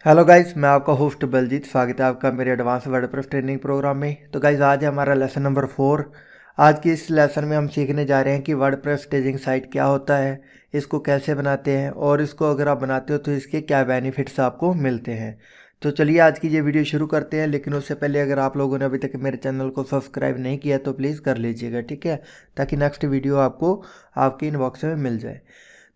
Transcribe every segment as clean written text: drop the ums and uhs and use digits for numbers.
Hello guys, मैं आपका host Baljeet. स्वागत है आपका मेरे एडवांस वर्डप्रेस ट्रेनिंग प्रोग्राम में। तो गाइस, आज है हमारा लेसन नंबर 4। आज की इस लेसन में हम सीखने जा रहे हैं कि वर्डप्रेस स्टेजिंग साइट क्या होता है, इसको कैसे बनाते हैं और इसको अगर आप बनाते हो तो इसके क्या बेनिफिट्स आपको मिलते हैं। तो चलिए आज की ये वीडियो शुरू करते हैं। लेकिन उससे पहले अगर आप लोगों ने अभी तक मेरे चैनल को सब्सक्राइब नहीं किया तो प्लीज़ कर लीजिएगा, ठीक है, ताकि नेक्स्ट वीडियो आपको आपके इनबॉक्स में मिल जाए।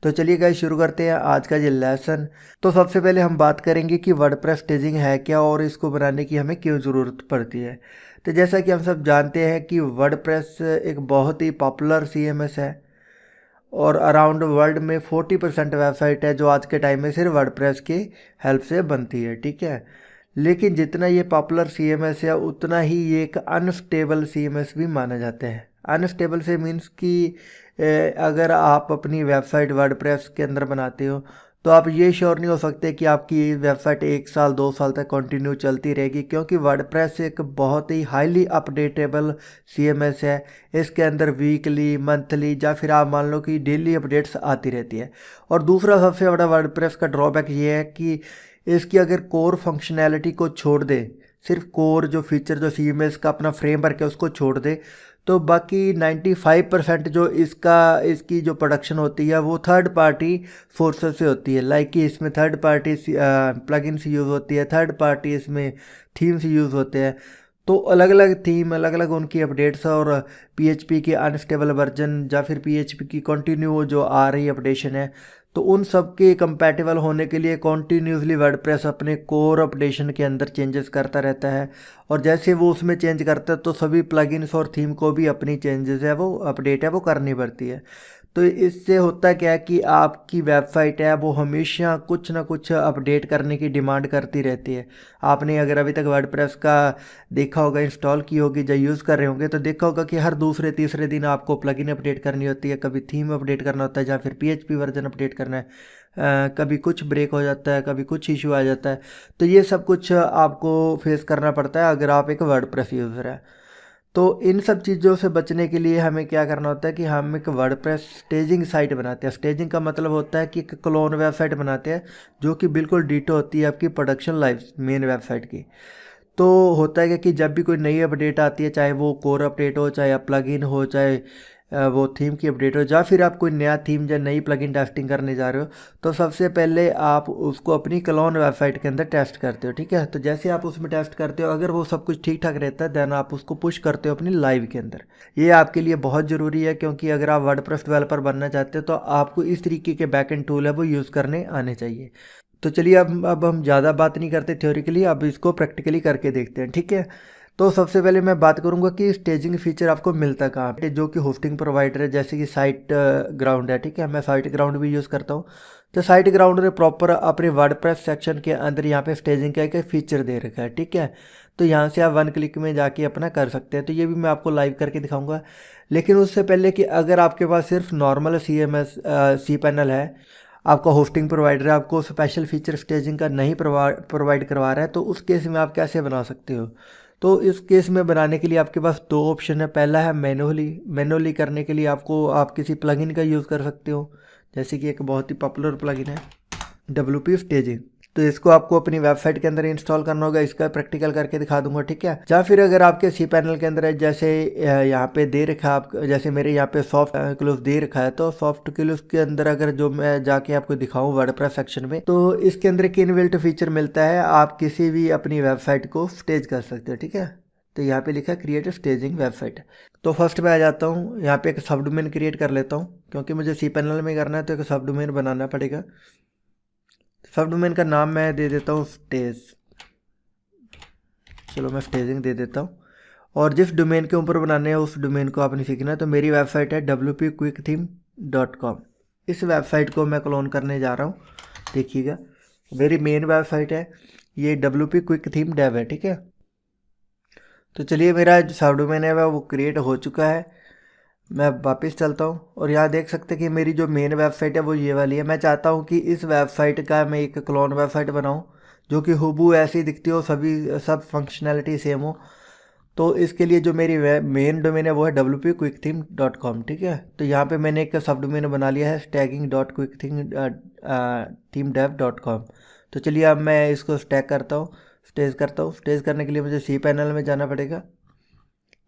तो चलिए गाइस, शुरू करते हैं आज का ये लेसन। तो सबसे पहले हम बात करेंगे कि वर्डप्रेस स्टेजिंग है क्या और इसको बनाने की हमें क्यों ज़रूरत पड़ती है। तो जैसा कि हम सब जानते हैं कि वर्डप्रेस एक बहुत ही पॉपुलर सीएमएस है और अराउंड वर्ल्ड में 40% वेबसाइट है जो आज के टाइम में सिर्फ वर्डप्रेस की हेल्प से बनती है, ठीक है। लेकिन जितना ये पॉपुलर सीएमएस है उतना ही ये एक अनस्टेबल सीएमएस भी माना जाता है। अनस्टेबल से मीन्स कि अगर आप अपनी वेबसाइट वर्डप्रेस के अंदर बनाते हो तो आप ये श्योर नहीं हो सकते कि आपकी वेबसाइट 1 साल 2 साल तक कंटिन्यू चलती रहेगी, क्योंकि वर्डप्रेस एक बहुत ही हाईली अपडेटेबल सीएमएस है। इसके अंदर वीकली, मंथली या फिर आप मान लो कि डेली अपडेट्स आती रहती है। और दूसरा सबसे बड़ा वर्डप्रेस का ड्रॉबैक ये है कि इसकी अगर कोर फंक्शनैलिटी को छोड़ दे, सिर्फ कोर जो फीचर जो सीएमएस का अपना फ्रेमवर्क है उसको छोड़ दे, तो बाकी 95% जो इसकी जो प्रोडक्शन होती है वो थर्ड पार्टी सोर्सेस से होती है। लाइक कि इसमें थर्ड पार्टी प्लगइन्स यूज़ होती है, थर्ड पार्टी इसमें थीम्स यूज़ होते हैं। तो अलग अलग थीम, अलग अलग उनकी अपडेट्स और पीएचपी की अनस्टेबल वर्जन या फिर पीएचपी की कंटिन्यू जो आ रही अपडेशन है, तो उन सब के कंपैटिबल होने के लिए कॉन्टीन्यूसली वर्डप्रेस अपने कोर अपडेशन के अंदर चेंजेस करता रहता है। और जैसे वो उसमें चेंज करता है तो सभी प्लगइन्स और थीम को भी अपनी चेंजेस है वो अपडेट है वो करनी पड़ती है। तो इससे होता क्या है कि आपकी वेबसाइट है वो हमेशा कुछ ना कुछ अपडेट करने की डिमांड करती रहती है। आपने अगर अभी तक वर्डप्रेस का देखा होगा, इंस्टॉल की होगी या यूज़ कर रहे होंगे, तो देखा होगा कि हर दूसरे तीसरे दिन आपको प्लगइन अपडेट करनी होती है, कभी थीम अपडेट करना होता है या फिर पीएचपी वर्जन अपडेट करना है। कभी कुछ ब्रेक हो जाता है, कभी कुछ इशू आ जाता है। तो ये सब कुछ आपको फेस करना पड़ता है अगर आप एक वर्डप्रेस यूज़र है। तो इन सब चीज़ों से बचने के लिए हमें क्या करना होता है कि हम एक वर्डप्रेस स्टेजिंग साइट बनाते हैं। स्टेजिंग का मतलब होता है कि एक क्लोन वेबसाइट बनाते हैं जो कि बिल्कुल डिटो होती है आपकी प्रोडक्शन लाइफ मेन वेबसाइट की। तो होता है कि जब भी कोई नई अपडेट आती है, चाहे वो कोर अपडेट हो, चाहे प्लगइन हो, चाहे वो थीम की अपडेट हो, या फिर आप कोई नया थीम या नई प्लगइन टेस्टिंग करने जा रहे हो, तो सबसे पहले आप उसको अपनी क्लोन वेबसाइट के अंदर टेस्ट करते हो, ठीक है। तो जैसे आप उसमें टेस्ट करते हो, अगर वो सब कुछ ठीक ठाक रहता है देन आप उसको पुश करते हो अपनी लाइव के अंदर। ये आपके लिए बहुत ज़रूरी है, क्योंकि अगर आप वर्डप्रेस डेवलपर बनना चाहते हो तो आपको इस तरीके के बैकएंड टूल है वो यूज़ करने आने चाहिए। तो चलिए अब हम ज़्यादा बात नहीं करते थ्योरिकली, अब इसको प्रैक्टिकली करके देखते हैं, ठीक है। तो सबसे पहले मैं बात करूंगा कि स्टेजिंग फीचर आपको मिलता कहाँ पे, जो कि होस्टिंग प्रोवाइडर है, जैसे कि साइट ग्राउंड है, ठीक है। मैं साइट ग्राउंड भी यूज़ करता हूँ। तो साइट ग्राउंड ने प्रॉपर अपने वर्डप्रेस सेक्शन के अंदर यहाँ पे स्टेजिंग का एक फीचर दे रखा है, ठीक है। तो यहाँ से आप 1 क्लिक में जाके अपना कर सकते हैं। तो ये भी मैं आपको लाइव करके दिखाऊंगा। लेकिन उससे पहले कि अगर आपके पास सिर्फ नॉर्मल सी पैनल है, आपका होस्टिंग प्रोवाइडर है, आपको स्पेशल फीचर स्टेजिंग का नहीं प्रोवाइड करवा रहा है, तो उस केस में आप कैसे बना सकते हो। तो इस केस में बनाने के लिए आपके पास दो ऑप्शन है। पहला है मैनुअली करने के लिए आप किसी प्लगइन का यूज़ कर सकते हो, जैसे कि एक बहुत ही पॉपुलर प्लगइन है WP स्टेजिंग। तो इसको आपको अपनी वेबसाइट के अंदर इंस्टॉल करना होगा, इसका प्रैक्टिकल करके दिखा दूंगा, ठीक है। या फिर अगर आपके सी पैनल के अंदर है, जैसे यहाँ पे दे रखा है, आप जैसे मेरे यहाँ पे सॉफ्ट क्लूज दे रखा है, तो सॉफ्ट क्लूज के अंदर अगर जो मैं जाके आपको दिखाऊं वर्डप्रेस सेक्शन में, तो इसके अंदर एक इनबिल्ट फीचर मिलता है, आप किसी भी अपनी वेबसाइट को स्टेज कर सकते हो, ठीक है। तो यहाँ पे लिखा है क्रिएट स्टेजिंग वेबसाइट। तो फर्स्ट पे आ जाता हूँ, यहाँ पे एक सब डोमेन क्रिएट कर लेता हूँ, क्योंकि मुझे सी पैनल में करना है तो एक सब डोमेन बनाना पड़ेगा। सब डोमेन का नाम मैं दे देता हूँ स्टेज। चलो मैं स्टेजिंग दे देता हूँ। और जिस डोमेन के ऊपर बनाने हैं उस डोमेन को आपने सीखना है। तो मेरी वेबसाइट है wpquicktheme.com। इस वेबसाइट को मैं क्लोन करने जा रहा हूँ, देखिएगा। मेरी मेन वेबसाइट है ये wp-quick-theme-dev है, ठीक है। तो चलिए, मेरा जो सब डोमेन है वो क्रिएट हो चुका है। मैं वापस चलता हूँ और यहाँ देख सकते हैं कि मेरी जो मेन वेबसाइट है वो ये वाली है। मैं चाहता हूँ कि इस वेबसाइट का मैं एक क्लोन वेबसाइट बनाऊँ जो कि हूबहू ऐसी दिखती हो, सब फंक्शनैलिटी सेम हो। तो इसके लिए जो मेरी मेन डोमेन है वो है wp-quicktheme.com, ठीक है। तो यहाँ पे मैंने एक सब डोमेन बना लिया है staging.quicktheme-dev.com। तो चलिए अब मैं इसको स्टैक करता हूँ, स्टेज करता हूँ। स्टेज करने के लिए मुझे सी पैनल में जाना पड़ेगा,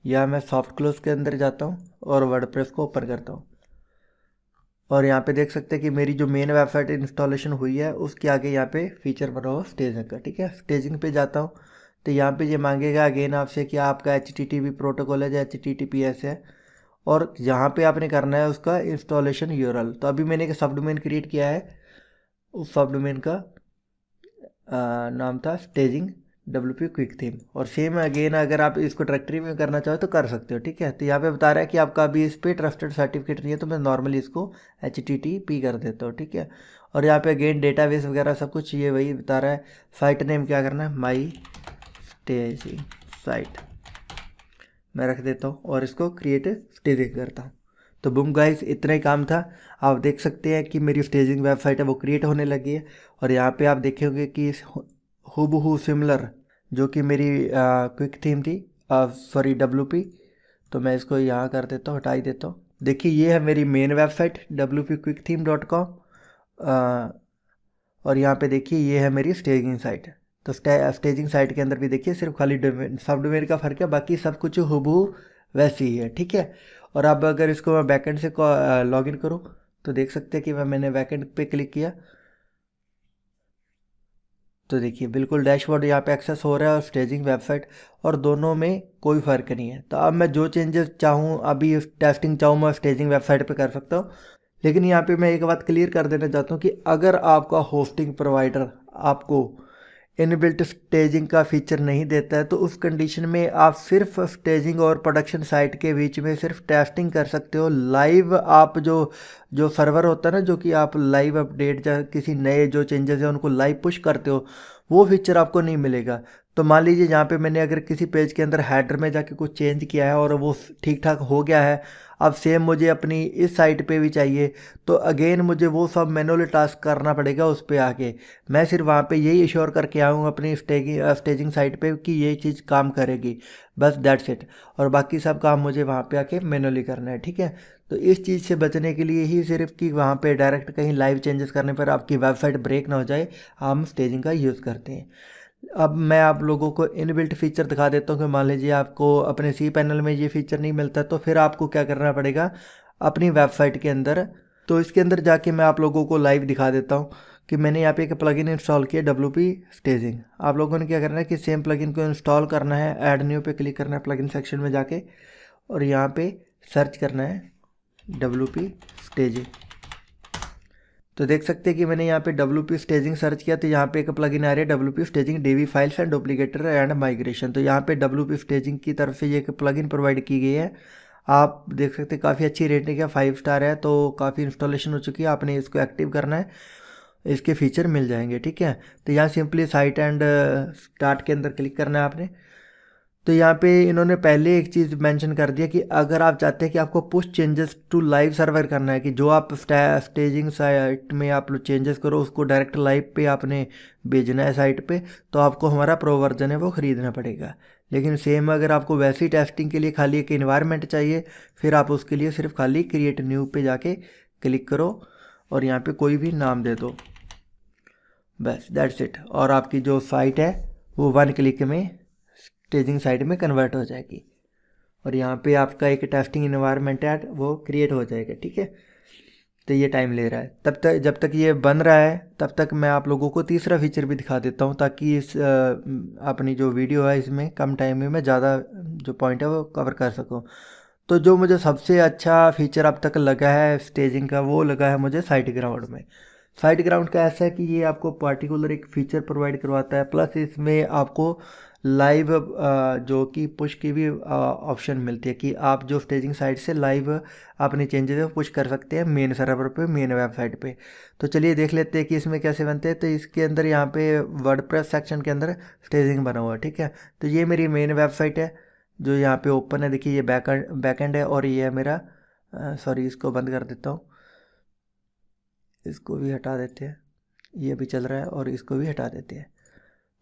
या मैं सॉफ्ट क्लोज के अंदर जाता हूँ और वर्डप्रेस को ओपन करता हूँ। और यहाँ पे देख सकते हैं कि मेरी जो मेन वेबसाइट इंस्टॉलेशन हुई है उसके आगे यहाँ पे फीचर बना हुआ स्टेजिंग का। ठीक है, स्टेजिंग पे जाता हूँ तो यहाँ पे ये मांगेगा अगेन आपसे कि आपका HTTP प्रोटोकॉल है या HTTPS है, और यहाँ पे आपने करना है उसका इंस्टॉलेशन यूआरएल। तो अभी मैंने एक सब डोमेन क्रिएट किया है, उस सब डोमेन का नाम था स्टेजिंग WP क्विक थीम। और सेम अगेन अगर आप इसको डायरेक्टरी में करना चाहो तो कर सकते हो। ठीक है, तो यहाँ पे बता रहा है कि आपका अभी इस पर ट्रस्टेड सर्टिफिकेट नहीं है, तो मैं नॉर्मली इसको HTTP कर देता हूँ। ठीक है, और यहाँ पे अगेन डेटाबेस वगैरह सब कुछ ये वही बता रहा है। साइट नेम क्या करना है, माई स्टेजिंग साइट मैं रख देता हूँ और इसको क्रिएट स्टेजिंग करता हूँ। तो बूम गाइस, इतना ही काम था। आप देख सकते हैं कि मेरी स्टेजिंग वेबसाइट है वो क्रिएट होने लगी है। और यहाँ पे आप देखेंगे कि हूबहू सिमिलर जो कि मेरी क्विक थीम थी, सॉरी WP, तो मैं इसको यहाँ कर देता हूँ, हटा ही देता हूँ। देखिए ये है मेरी मेन वेबसाइट wpquicktheme.com, और यहाँ पे देखिए ये है मेरी स्टेजिंग साइट। तो स्टेजिंग साइट के अंदर भी देखिए सिर्फ खाली डोमेन सब डोमेन का फ़र्क है, बाकी सब कुछ हूबहू वैसी ही है। ठीक है, और अब अगर इसको मैं बैकएंड से लॉगिन करूँ तो देख सकते हैं कि मैंने बैकएंड पे क्लिक किया तो देखिए बिल्कुल डैशबोर्ड यहाँ पे एक्सेस हो रहा है और स्टेजिंग वेबसाइट, और दोनों में कोई फ़र्क नहीं है। तो अब मैं जो चेंजेस चाहूँ अभी टेस्टिंग चाहूँ मैं स्टेजिंग वेबसाइट पे कर सकता हूँ। लेकिन यहाँ पे मैं एक बात क्लियर कर देना चाहता हूँ कि अगर आपका होस्टिंग प्रोवाइडर आपको इनबिल्ट स्टेजिंग का फीचर नहीं देता है तो उस कंडीशन में आप सिर्फ स्टेजिंग और प्रोडक्शन साइट के बीच में सिर्फ टेस्टिंग कर सकते हो। लाइव आप जो जो सर्वर होता है ना, जो कि आप लाइव अपडेट या किसी नए जो चेंजेस हैं उनको लाइव पुश करते हो, वो फीचर आपको नहीं मिलेगा। तो मान लीजिए यहाँ पे मैंने अगर किसी पेज के अंदर हेडर में जाके कुछ चेंज किया है और वो ठीक ठाक हो गया है, अब सेम मुझे अपनी इस साइट पे भी चाहिए, तो अगेन मुझे वो सब मैनुअली टास्क करना पड़ेगा उस पे आके। मैं सिर्फ वहाँ पे यही इश्योर करके आऊँ अपनी स्टेजिंग साइट पे कि ये चीज़ काम करेगी, बस दैट्स इट। और बाकी सब काम मुझे वहाँ पे आके मैनुअली करना है। ठीक है, तो इस चीज़ से बचने के लिए ही सिर्फ कि वहाँ पे डायरेक्ट कहीं लाइव चेंजेस करने पर आपकी वेबसाइट ब्रेक ना हो जाए, हम स्टेजिंग का यूज़ करते हैं। अब मैं आप लोगों को इनबिल्ट फीचर दिखा देता हूँ कि मान लीजिए आपको अपने सी पैनल में ये फीचर नहीं मिलता, तो फिर आपको क्या करना पड़ेगा अपनी वेबसाइट के अंदर। तो इसके अंदर जाके मैं आप लोगों को लाइव दिखा देता हूँ कि मैंने यहाँ पे एक प्लगइन इंस्टॉल किया WP स्टेजिंग। आप लोगों ने क्या करना है कि सेम प्लगइन को इंस्टॉल करना है, ऐड न्यू पे क्लिक करना है प्लगइन सेक्शन में जाके, और यहाँ पे सर्च करना है WP स्टेजिंग। तो देख सकते हैं कि मैंने यहाँ पे WP स्टेजिंग सर्च किया तो यहाँ पे एक प्लगइन आ रही है WP staging DB files and Duplicator and migration. तो यहाँ पे WP स्टेजिंग की तरफ से ये एक प्लगइन प्रोवाइड की गई है। आप देख सकते हैं काफ़ी अच्छी रेटिंग है, 5 स्टार है, तो काफ़ी इंस्टॉलेशन हो चुकी है। आपने इसको एक्टिव करना है, इसके फीचर मिल जाएंगे। ठीक है, तो यहाँ सिंपली साइट एंड स्टार्ट के अंदर क्लिक करना है आपने। तो यहाँ पे इन्होंने पहले एक चीज़ मेंशन कर दिया कि अगर आप चाहते हैं कि आपको push changes to live server करना है, कि जो आप स्टेजिंग साइट में आप लोग चेंजेस करो उसको डायरेक्ट लाइव पे आपने भेजना है साइट पे, तो आपको हमारा प्रो वर्जन है वो ख़रीदना पड़ेगा। लेकिन सेम अगर आपको वैसी टेस्टिंग के लिए खाली एक इन्वायरमेंट चाहिए, फिर आप उसके लिए सिर्फ खाली क्रिएट न्यू पे जाके क्लिक करो और यहाँ पे कोई भी नाम दे दो, बस दैट्स इट, और आपकी जो साइट है वो 1 क्लिक में स्टेजिंग साइट में कन्वर्ट हो जाएगी और यहाँ पे आपका एक टेस्टिंग इन्वायरमेंट है वो क्रिएट हो जाएगा। ठीक है, तो ये टाइम ले रहा है। तब तक जब तक ये बन रहा है तब तक मैं आप लोगों को तीसरा फीचर भी दिखा देता हूँ, ताकि इस अपनी जो वीडियो है इसमें कम टाइम में मैं ज़्यादा जो पॉइंट है वो कवर कर सकूँ। तो जो मुझे सबसे अच्छा फीचर अब तक लगा है स्टेजिंग का, वो लगा है मुझे साइट ग्राउंड में। साइट ग्राउंड का ऐसा है कि ये आपको पार्टिकुलर एक फ़ीचर प्रोवाइड करवाता है, प्लस इसमें आपको लाइव जो कि पुश की भी ऑप्शन मिलती है कि आप जो स्टेजिंग साइट से लाइव अपने चेंजेस है पुश कर सकते हैं मेन सर्वर पे, मेन वेबसाइट पे। तो चलिए देख लेते हैं कि इसमें कैसे बनते हैं। तो इसके अंदर यहाँ पे वर्डप्रेस सेक्शन के अंदर स्टेजिंग बना हुआ है। ठीक है, तो ये मेरी मेन वेबसाइट है जो यहाँ पे ओपन है। देखिए ये बैकएंड है और ये है मेरा सॉरी इसको बंद कर देता हूँ, इसको भी हटा देते हैं, ये भी चल रहा है और इसको भी हटा देते हैं।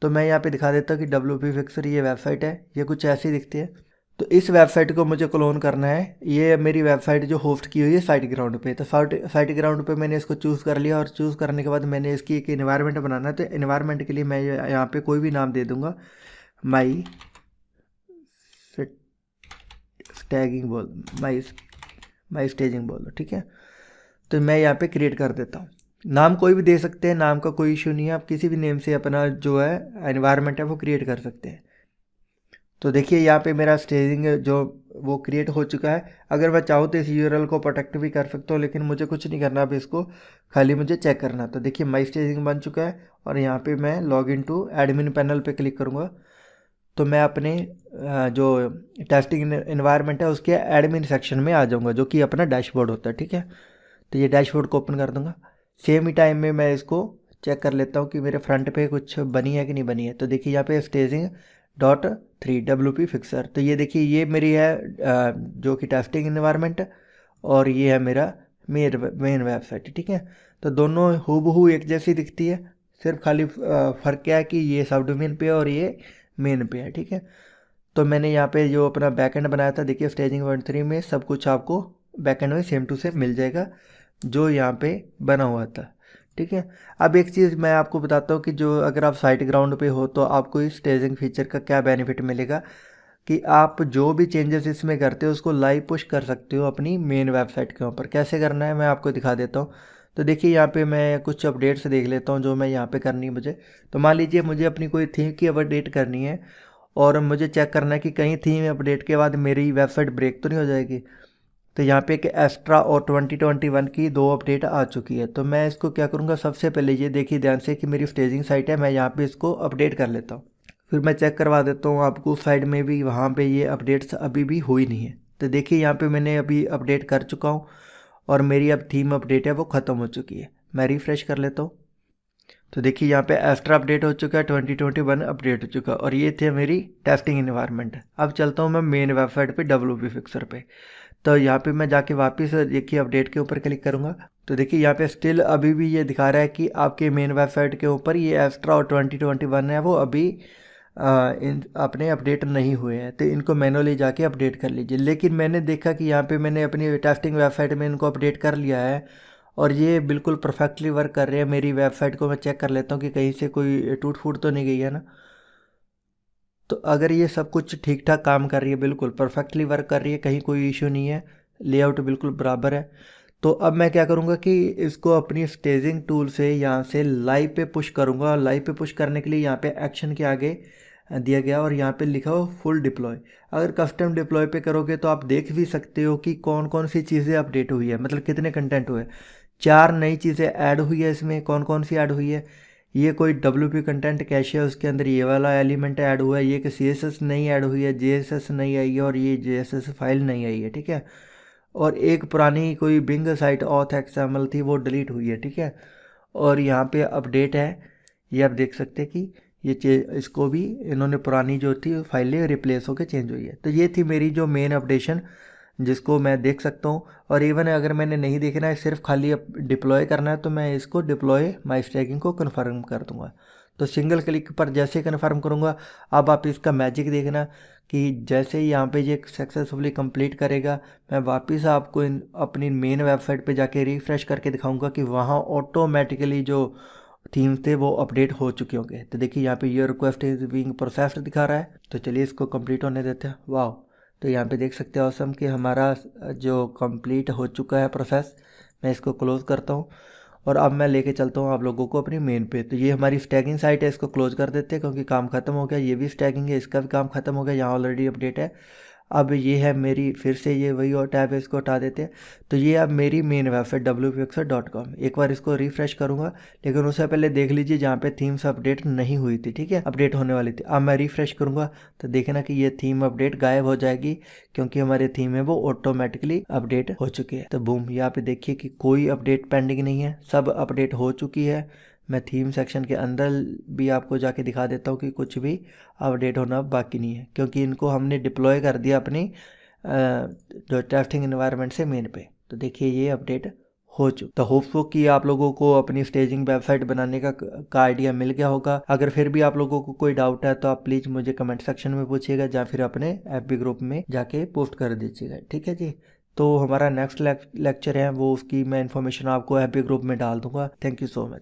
तो मैं यहाँ पे दिखा देता हूँ कि WP फिक्सर ये वेबसाइट है, ये कुछ ऐसी दिखती है। तो इस वेबसाइट को मुझे क्लोन करना है। ये मेरी वेबसाइट जो होस्ट की हुई है साइट ग्राउंड पे, तो साइट ग्राउंड पे मैंने इसको चूज़ कर लिया और चूज़ करने के बाद मैंने इसकी एक इन्वायरमेंट बनाना है। तो इन्वायरमेंट के लिए मैं यहाँ पे कोई भी नाम दे दूँगा, माई स्टैगिंग बोल माई स्टेजिंग बोल दो, ठीक है। तो मैं यहाँ पे क्रिएट कर देता हूँ। नाम कोई भी दे सकते हैं, नाम का कोई इशू नहीं है, आप किसी भी नेम से अपना जो है एनवायरनमेंट है वो क्रिएट कर सकते हैं। तो देखिए यहाँ पे मेरा स्टेजिंग जो वो क्रिएट हो चुका है। अगर मैं चाहूँ तो इस यूआरएल को प्रोटेक्ट भी कर सकता हूँ, लेकिन मुझे कुछ नहीं करना, अब इसको खाली मुझे चेक करना। तो देखिए माई स्टेजिंग बन चुका है और यहाँ पे मैं log in to admin panel पे क्लिक करूँगा तो मैं अपने जो टेस्टिंग इन्वायरमेंट है उसके एडमिन सेक्शन में आ जाऊँगा, जो कि अपना डैशबोर्ड होता है, ठीक है। तो ये डैशबोर्ड को ओपन कर दूँगा। सेम ही टाइम में मैं इसको चेक कर लेता हूँ कि मेरे फ्रंट पे कुछ बनी है कि नहीं बनी है। तो देखिए यहाँ पे स्टेजिंग डॉट 3 WP फिक्सर, तो ये देखिए ये मेरी है जो कि टेस्टिंग इन्वायरमेंट, और ये है मेरा मेन वेबसाइट, ठीक है। तो दोनों हूबहू एक जैसी दिखती है, सिर्फ खाली फ़र्क क्या है कि ये सब डोमेन पे है और ये मेन पे है, ठीक है। तो मैंने यहाँ पे जो अपना बैकएंड बनाया था, देखिए स्टेजिंग 1.3 में सब कुछ आपको बैकएंड में सेम टू सेम मिल जाएगा जो यहाँ पे बना हुआ था, ठीक है। अब एक चीज़ मैं आपको बताता हूँ कि जो अगर आप साइट ग्राउंड पे हो तो आपको इस स्टेजिंग फीचर का क्या बेनिफिट मिलेगा कि आप जो भी चेंजेस इसमें करते हो उसको लाइव पुश कर सकते हो अपनी मेन वेबसाइट के ऊपर। कैसे करना है मैं आपको दिखा देता हूँ। तो देखिए यहाँ पे मैं कुछ अपडेट्स देख लेता हूँ जो मैं यहाँ पे करनी है मुझे। तो मान लीजिए मुझे अपनी कोई थीम की अपडेट करनी है और मुझे चेक करना है कि कहीं थीम अपडेट के बाद मेरी वेबसाइट ब्रेक तो नहीं हो जाएगी। तो यहाँ पे एक एक्स्ट्रा और 2021 की 2 अपडेट आ चुकी है। तो मैं इसको क्या करूँगा, सबसे पहले ये देखिए ध्यान से कि मेरी स्टेजिंग साइट है, मैं यहाँ पे इसको अपडेट कर लेता हूँ। फिर मैं चेक करवा देता हूँ आपको उस साइड में भी, वहाँ पे ये अपडेट्स अभी भी हुई नहीं है। तो देखिए यहाँ पे मैंने अभी अपडेट कर चुका हूँ और मेरी अब थीम अपडेट है वो ख़त्म हो चुकी है। मैं रिफ़्रेश कर लेता हूँ। तो देखिए यहाँ पे एक्स्ट्रा अपडेट हो चुका है, 2021 अपडेट हो चुका है और ये थे मेरी टेस्टिंग इन्वायरमेंट। अब चलता हूँ मैं मेन वेबसाइट पे WP फिक्सर पे। तो यहाँ पे मैं जाके वापस देखिए अपडेट के ऊपर क्लिक करूँगा तो देखिए यहाँ पे स्टिल अभी भी ये दिखा रहा है कि आपके मेन वेबसाइट के ऊपर ये एक्स्ट्रा और 2021 है वो अभी इन अपने अपडेट नहीं हुए हैं। तो इनको मैनुअली जाके अपडेट कर लीजिए। लेकिन मैंने देखा कि यहाँ पे मैंने अपनी टेस्टिंग वेबसाइट में इनको अपडेट कर लिया है और ये बिल्कुल परफेक्टली वर्क कर रहे हैं। मेरी वेबसाइट को मैं चेक कर लेता हूँ कि कहीं से कोई टूट फूट तो नहीं गई है ना। तो अगर ये सब कुछ ठीक ठाक काम कर रही है, बिल्कुल परफेक्टली वर्क कर रही है, कहीं कोई इशू नहीं है, लेआउट बिल्कुल बराबर है, तो अब मैं क्या करूँगा कि इसको अपनी स्टेजिंग टूल से यहाँ से लाइव पे पुश करूँगा। लाइव पे पुश करने के लिए यहाँ पे एक्शन के आगे दिया गया और यहाँ पे लिखा हो फुल डिप्लॉय। अगर कस्टम डिप्लॉय पे करोगे तो आप देख भी सकते हो कि कौन कौन सी चीज़ें अपडेट हुई है, मतलब कितने कंटेंट हुए। 4 नई चीज़ें ऐड हुई है इसमें। कौन कौन सी ऐड हुई है, ये कोई WP कंटेंट कैश है, उसके अंदर ये वाला एलिमेंट ऐड हुआ है। ये कि CSS नहीं ऐड हुई है, JSS नहीं आई है और ये JSS फाइल नहीं आई है, ठीक है। और एक पुरानी कोई बिंग साइट ऑथ XML थी वो डिलीट हुई है, ठीक है। और यहाँ पे अपडेट है, ये आप देख सकते हैं कि ये इसको भी इन्होंने पुरानी जो थी फाइलें रिप्लेस होकर चेंज हुई है। तो ये थी मेरी जो मेन अपडेशन जिसको मैं देख सकता हूँ। और इवन अगर मैंने नहीं देखना है, सिर्फ खाली अब डिप्लॉय करना है, तो मैं इसको डिप्लॉय माई स्टैगिंग को कन्फर्म कर दूंगा। तो सिंगल क्लिक पर जैसे कन्फर्म करूँगा, अब आप इसका मैजिक देखना कि जैसे ही यहाँ पे ये सक्सेसफुली कंप्लीट करेगा, मैं वापस आपको अपनी मेन वेबसाइट पे जाके रिफ़्रेश करके दिखाऊंगा कि वहाँ ऑटोमेटिकली जो थीम्स थे वो अपडेट हो चुके होंगे। तो देखिए यहाँ पे your request is being processed दिखा रहा है। तो चलिए इसको कंप्लीट होने देते हैं। वाह, तो यहाँ पे देख सकते हैं ऑसम कि हमारा जो कंप्लीट हो चुका है प्रोसेस। मैं इसको क्लोज़ करता हूँ और अब मैं लेके चलता हूँ आप लोगों को अपनी मेन पे। तो ये हमारी स्टैगिंग साइट है, इसको क्लोज़ कर देते हैं क्योंकि काम ख़त्म हो गया। ये भी स्टैगिंग है, इसका भी काम ख़त्म हो गया, यहाँ ऑलरेडी अपडेट है। अब ये है मेरी, फिर से ये वही और टैब है, इसको हटा देते हैं। तो ये अब मेरी मेन वेबसाइट wpfixer.com। एक बार इसको रिफ़्रेश करूँगा, लेकिन उससे पहले देख लीजिए जहाँ पे थीम्स अपडेट नहीं हुई थी, ठीक है, अपडेट होने वाली थी। अब मैं रिफ़्रेश करूँगा तो देखना कि ये थीम अपडेट गायब हो जाएगी क्योंकि हमारे थीम है वो ऑटोमेटिकली अपडेट हो चुकी है। तो बूम, यहाँ पे देखिए कि कोई अपडेट पेंडिंग नहीं है, सब अपडेट हो चुकी है। मैं थीम सेक्शन के अंदर भी आपको जाके दिखा देता हूँ कि कुछ भी अपडेट होना बाकी नहीं है क्योंकि इनको हमने डिप्लॉय कर दिया अपनी जो टेस्टिंग इन्वायरमेंट से मेन पे। तो देखिए ये अपडेट हो चुका। तो होप सो कि आप लोगों को अपनी स्टेजिंग वेबसाइट बनाने का आइडिया मिल गया होगा। अगर फिर भी आप लोगों को कोई डाउट है तो आप प्लीज़ मुझे कमेंट सेक्शन में पूछिएगा या फिर अपने एफबी ग्रुप में जाके पोस्ट कर दीजिएगा, ठीक है जी। तो हमारा नेक्स्ट लेक्चर है वो उसकी मैं इन्फॉर्मेशन आपको एफबी ग्रुप में डाल दूंगा। Thank you so much.